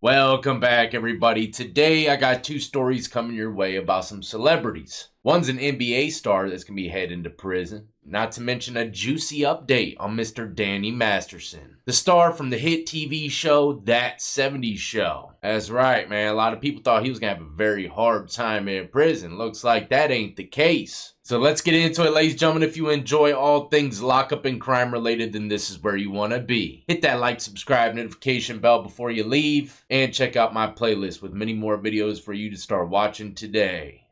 Welcome back, everybody. Today, I got two stories coming your way about some celebrities. One's an NBA star that's going to be heading to prison, not to mention a juicy update on Mr. Danny Masterson, the star from the hit TV show That 70s Show. That's right, man. A lot of people thought he was going to have a very hard time in prison. Looks like that ain't the case. So let's get into it, ladies and gentlemen. If you enjoy all things lockup and crime related, then this is where you want to be. Hit that like, subscribe, notification bell before you leave, and check out my playlist with many more videos for you to start watching today.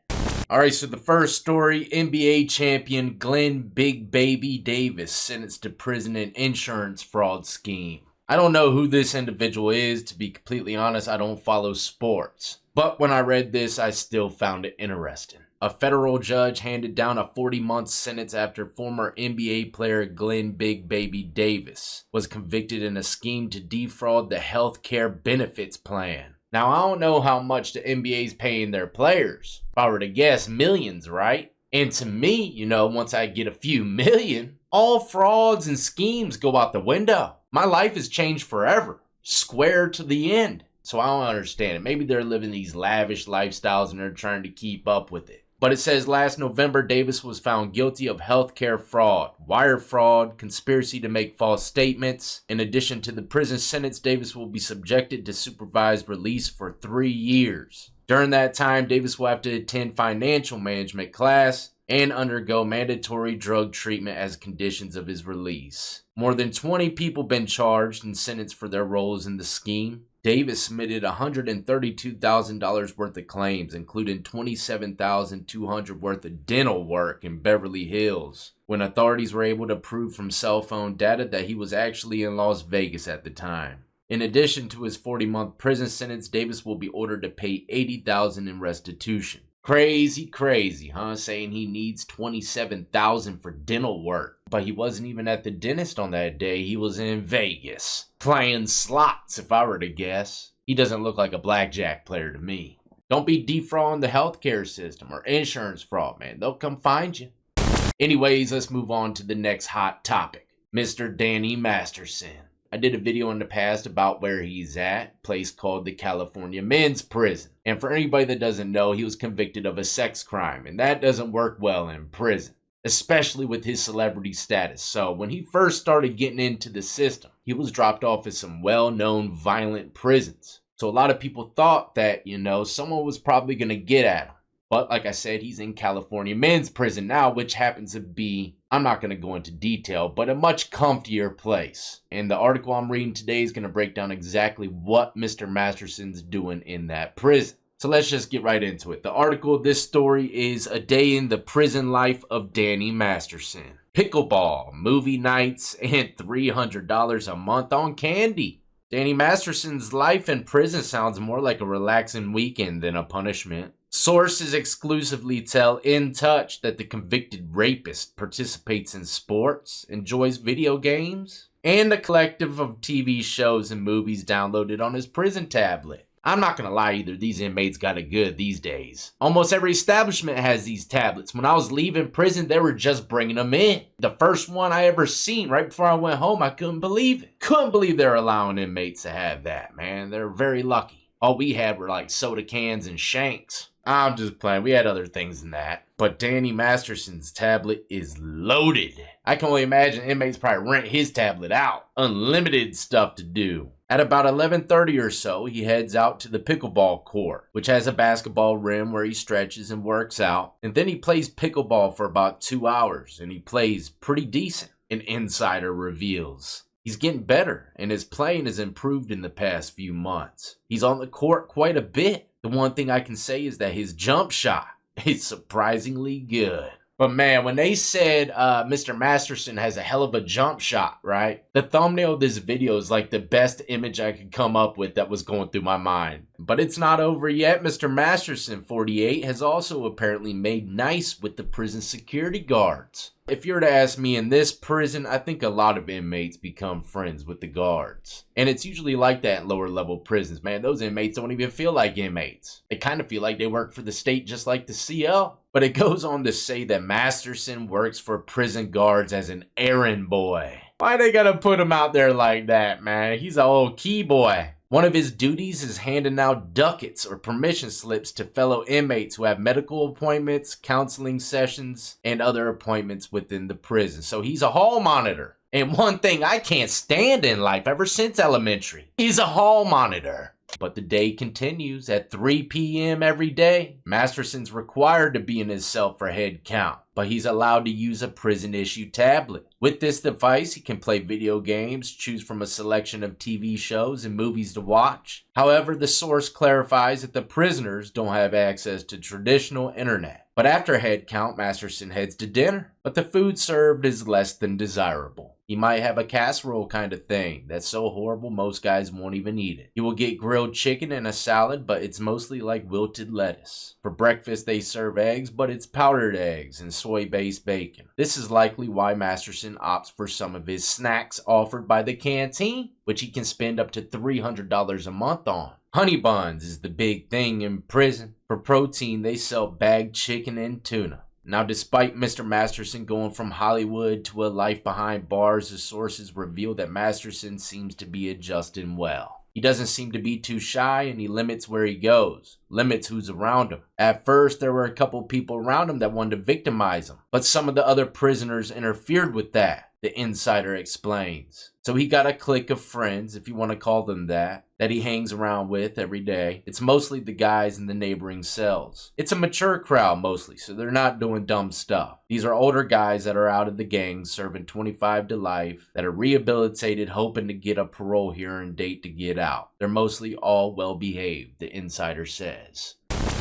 Alright, so the first story, NBA champion Glenn Big Baby Davis sentenced to prison in insurance fraud scheme. I don't know who this individual is. To be completely honest, I don't follow sports. But when I read this, I still found it interesting. A federal judge handed down a 40-month sentence after former NBA player Glenn Big Baby Davis was convicted in a scheme to defraud the health care benefits plan. Now, I don't know how much the NBA is paying their players. If I were to guess, millions, right? And to me, once I get a few million, all frauds and schemes go out the window. My life has changed forever. Square to the end. So I don't understand it. Maybe they're living these lavish lifestyles and they're trying to keep up with it. But it says last November, Davis was found guilty of healthcare fraud, wire fraud, conspiracy to make false statements. In addition to the prison sentence, Davis will be subjected to supervised release for 3 years. During that time, Davis will have to attend financial management class and undergo mandatory drug treatment as conditions of his release. More than 20 people been charged and sentenced for their roles in the scheme. Davis submitted $132,000 worth of claims, including $27,200 worth of dental work in Beverly Hills, when authorities were able to prove from cell phone data that he was actually in Las Vegas at the time. In addition to his 40-month prison sentence, Davis will be ordered to pay $80,000 in restitution. Crazy, huh? Saying he needs $27,000 for dental work. But he wasn't even at the dentist on that day. He was in Vegas, playing slots, if I were to guess. He doesn't look like a blackjack player to me. Don't be defrauding the healthcare system or insurance fraud, man. They'll come find you. Anyways, let's move on to the next hot topic. Mr. Danny Masterson. I did a video in the past about where he's at, a place called the California Men's Prison. And for anybody that doesn't know, he was convicted of a sex crime, and that doesn't work well in prison, especially with his celebrity status. So when he first started getting into the system, he was dropped off at some well-known violent prisons. So a lot of people thought that, someone was probably going to get at him. But like I said, he's in California Men's Prison now, which happens to be, I'm not going to go into detail, but a much comfier place. And the article I'm reading today is going to break down exactly what Mr. Masterson's doing in that prison. So let's just get right into it. The article, this story is A Day in the Prison Life of Danny Masterson. Pickleball, movie nights, and $300 a month on candy. Danny Masterson's life in prison sounds more like a relaxing weekend than a punishment. Sources exclusively tell In Touch that the convicted rapist participates in sports, enjoys video games, and a collective of TV shows and movies downloaded on his prison tablet. I'm not gonna lie either, these inmates got it good these days. Almost every establishment has these tablets. When I was leaving prison, they were just bringing them in. The first one I ever seen right before I went home, I couldn't believe it. Couldn't believe they're allowing inmates to have that, man. They're very lucky. All we had were like soda cans and shanks. I'm just playing. We had other things than that. But Danny Masterson's tablet is loaded. I can only imagine inmates probably rent his tablet out. Unlimited stuff to do. At about 11:30 or so, he heads out to the pickleball court, which has a basketball rim where he stretches and works out. And then he plays pickleball for about 2 hours, and he plays pretty decent, an insider reveals. He's getting better, and his playing has improved in the past few months. He's on the court quite a bit. The one thing I can say is that his jump shot is surprisingly good. But man, when they said Mr. Masterson has a hell of a jump shot, right? The thumbnail of this video is like the best image I could come up with that was going through my mind. But it's not over yet. Mr. Masterson, 48, has also apparently made nice with the prison security guards. If you were to ask me, in this prison, I think a lot of inmates become friends with the guards. And it's usually like that in lower level prisons, man. Those inmates don't even feel like inmates. They kind of feel like they work for the state just like the CO. But it goes on to say that Masterson works for prison guards as an errand boy. Why they gotta put him out there like that, man? He's an old key boy. One of his duties is handing out ducats or permission slips to fellow inmates who have medical appointments, counseling sessions, and other appointments within the prison. So he's a hall monitor. And one thing I can't stand in life ever since elementary is a hall monitor. But the day continues at 3 p.m. every day. Masterson's required to be in his cell for head count, but he's allowed to use a prison-issued tablet. With this device, he can play video games, choose from a selection of TV shows and movies to watch. However, the source clarifies that the prisoners don't have access to traditional internet. But after head count, Masterson heads to dinner, but the food served is less than desirable. He might have a casserole kind of thing that's so horrible most guys won't even eat it. He will get grilled chicken and a salad, but it's mostly like wilted lettuce. For breakfast they serve eggs, but it's powdered eggs and soy-based bacon. This is likely why Masterson opts for some of his snacks offered by the canteen, which he can spend up to $300 a month on. Honey buns is the big thing in prison. For protein, they sell bagged chicken and tuna. Now, despite Mr. Masterson going from Hollywood to a life behind bars, the sources reveal that Masterson seems to be adjusting well. He doesn't seem to be too shy, and he limits where he goes, limits who's around him. At first, there were a couple people around him that wanted to victimize him, but some of the other prisoners interfered with that, the insider explains. So he got a clique of friends, if you want to call them that he hangs around with every day. It's mostly the guys in the neighboring cells. It's a mature crowd mostly, so they're not doing dumb stuff. These are older guys that are out of the gang serving 25 to life, that are rehabilitated hoping to get a parole hearing date to get out. They're mostly all well behaved, the insider says.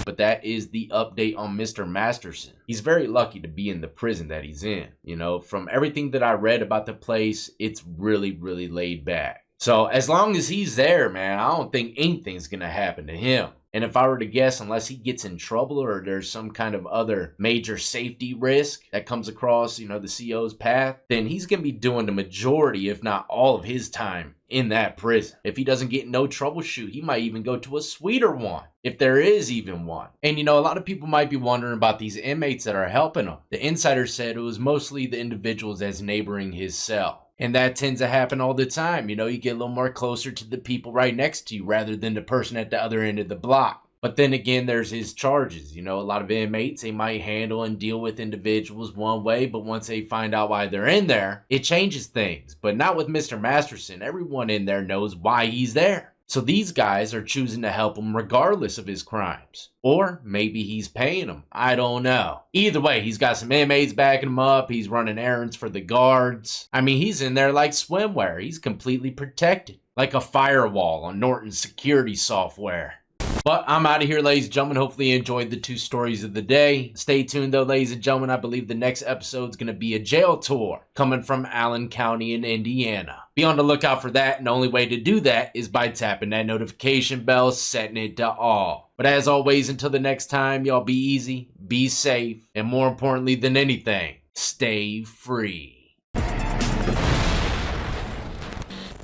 But that is the update on Mr. Masterson. He's very lucky to be in the prison that he's in. You know, from everything that I read about the place, it's really, really laid back. So as long as he's there, man, I don't think anything's gonna happen to him. And if I were to guess, unless he gets in trouble or there's some kind of other major safety risk that comes across, the CO's path, then he's going to be doing the majority, if not all of his time in that prison. If he doesn't get no troubleshoot, he might even go to a sweeter one, if there is even one. And a lot of people might be wondering about these inmates that are helping him. The insider said it was mostly the individuals that's neighboring his cell. And that tends to happen all the time. You get a little more closer to the people right next to you rather than the person at the other end of the block. But then again, there's his charges. A lot of inmates, they might handle and deal with individuals one way, but once they find out why they're in there, it changes things. But not with Mr. Masterson. Everyone in there knows why he's there. So these guys are choosing to help him regardless of his crimes. Or maybe he's paying them. I don't know. Either way, he's got some inmates backing him up. He's running errands for the guards. He's in there like swimwear. He's completely protected. Like a firewall on Norton's security software. But I'm out of here, ladies and gentlemen. Hopefully you enjoyed the 2 stories of the day. Stay tuned, though, ladies and gentlemen. I believe the next episode is going to be a jail tour coming from Allen County in Indiana. Be on the lookout for that, and the only way to do that is by tapping that notification bell, setting it to all. But as always, until the next time, y'all be easy, be safe, and more importantly than anything, stay free.